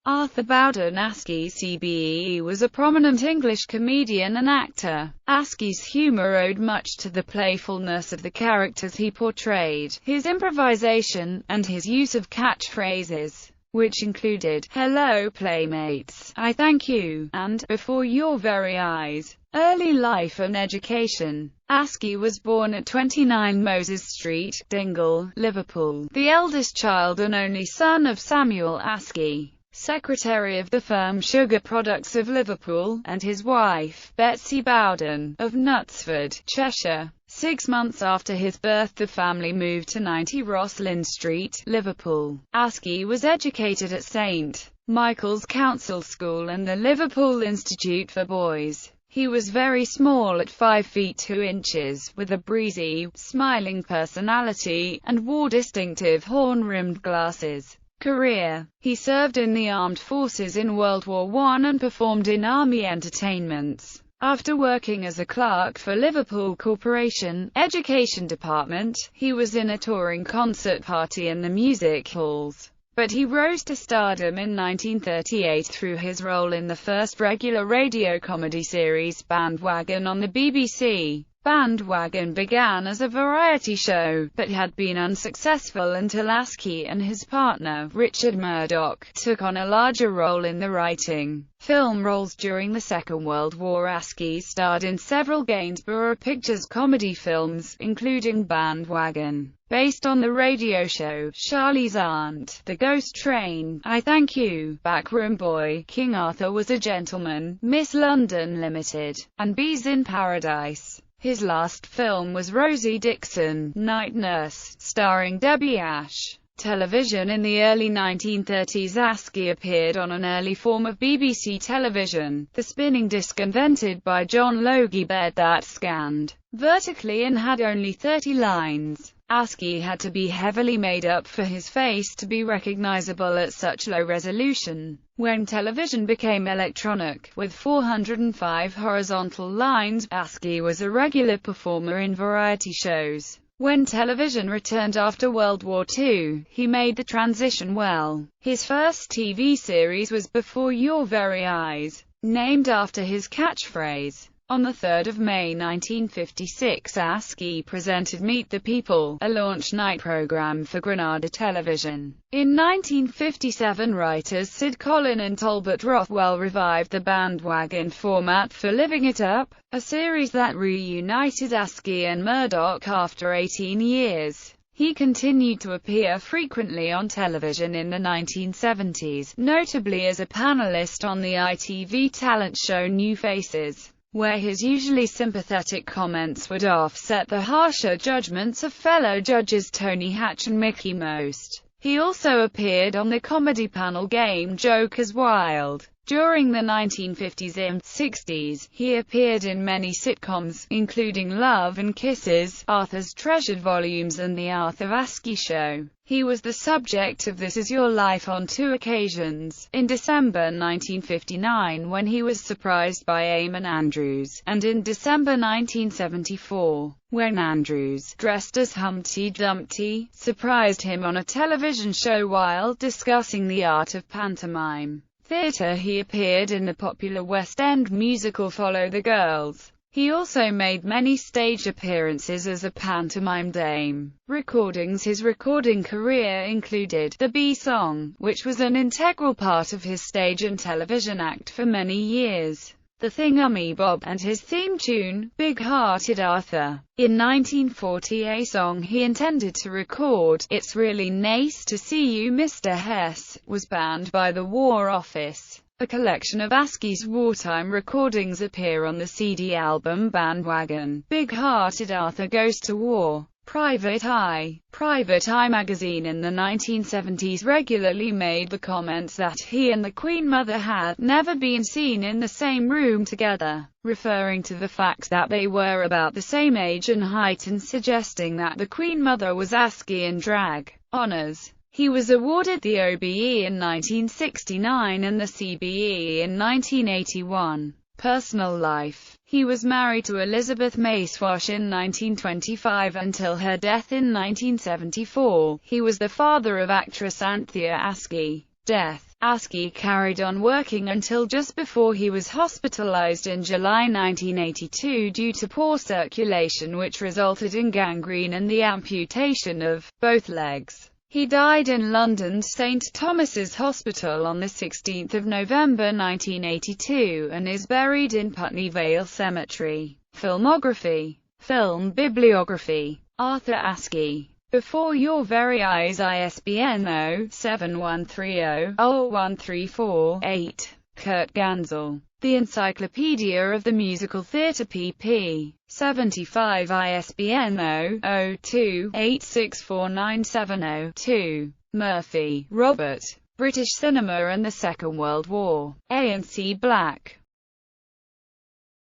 Arthur Bowden Askey CBE was a prominent English comedian and actor. Askey's humour owed much to the playfulness of the characters he portrayed, his improvisation, and his use of catchphrases, which included, "Hello playmates," "Ay-Thang-Yaw," and "Before Your Very Eyes." Early life and education. Askey was born at 29 Moses Street, Dingle, Liverpool, the eldest child and only son of Samuel Askey, secretary of the firm Sugar Products of Liverpool, and his wife, Betsy Bowden, of Knutsford, Cheshire. 6 months after his birth the family moved to 90 Roslyn Street, Liverpool. Askey was educated at St. Michael's Council School and the Liverpool Institute for Boys. He was very small at 5 feet 2 inches, with a breezy, smiling personality, and wore distinctive horn-rimmed glasses. Career. He served in the armed forces in World War I and performed in army entertainments. After working as a clerk for Liverpool Corporation Education Department, he was in a touring concert party in the music halls. But he rose to stardom in 1938 through his role in the first regular radio comedy series Bandwagon on the BBC. Bandwagon began as a variety show, but had been unsuccessful until Askey and his partner, Richard Murdoch, took on a larger role in the writing. Film roles during the Second World War. Askey starred in several Gainsborough Pictures comedy films, including Bandwagon, based on the radio show, Charlie's Aunt, The Ghost Train, Ay-Thang-Yaw, Backroom Boy, King Arthur Was a Gentleman, Miss London Limited, and Bees in Paradise. His last film was Rosie Dixon, Night Nurse, starring Debbie Ash. Television. In the early 1930s Askey appeared on an early form of BBC television, the spinning disc invented by John Logie bed that scanned vertically and had only 30 lines. Askey had to be heavily made up for his face to be recognizable at such low resolution. When television became electronic, with 405 horizontal lines, Askey was a regular performer in variety shows. When television returned after World War II, he made the transition well. His first TV series was Before Your Very Eyes, named after his catchphrase. On 3 May 1956 Askey presented Meet the People, a launch night program for Granada Television. In 1957 writers Sid Collin and Talbot Rothwell revived the Bandwagon format for Living It Up, a series that reunited Askey and Murdoch after 18 years. He continued to appear frequently on television in the 1970s, notably as a panelist on the ITV talent show New Faces, where his usually sympathetic comments would offset the harsher judgments of fellow judges Tony Hatch and Mickey Most. He also appeared on the comedy panel game Joker's Wild. During the 1950s and 60s, he appeared in many sitcoms, including Love and Kisses, Arthur's Treasured Volumes and The Arthur Askey Show. He was the subject of This Is Your Life on 2 occasions, in December 1959 when he was surprised by Eamon Andrews, and in December 1974, when Andrews, dressed as Humpty Dumpty, surprised him on a television show while discussing the art of pantomime theatre. He appeared in the popular West End musical Follow the Girls. He also made many stage appearances as a pantomime dame. Recordings. His recording career included The Bee Song, which was an integral part of his stage and television act for many years, The Thingummy-Bob, and his theme tune, Big-Hearted Arthur. In 1940 a song he intended to record, It's Really Nice to See You Mr. Hess, was banned by the War Office. A collection of Askey's wartime recordings appear on the CD album Bandwagon. Big-Hearted Arthur Goes to War. Private Eye. Private Eye magazine in the 1970s regularly made the comments that he and the Queen Mother had never been seen in the same room together, referring to the fact that they were about the same age and height and suggesting that the Queen Mother was Askey in drag. Honours. He was awarded the OBE in 1969 and the CBE in 1981. Personal life. He was married to Elizabeth Macewash in 1925 until her death in 1974. He was the father of actress Ay-Thang-Yaw Askey. Death. Askey carried on working until just before he was hospitalized in July 1982 due to poor circulation, which resulted in gangrene and the amputation of both legs. He died in London's St Thomas's Hospital on 16 November 1982 and is buried in Putney Vale Cemetery. Filmography. Film bibliography. Arthur Askey. Before Your Very Eyes, ISBN 0-7130-01348. Kurt Gansel. The Encyclopedia of the Musical Theatre pp. 75 ISBN 0-02-864970-2. Murphy, Robert. British Cinema and the Second World War. A&C Black.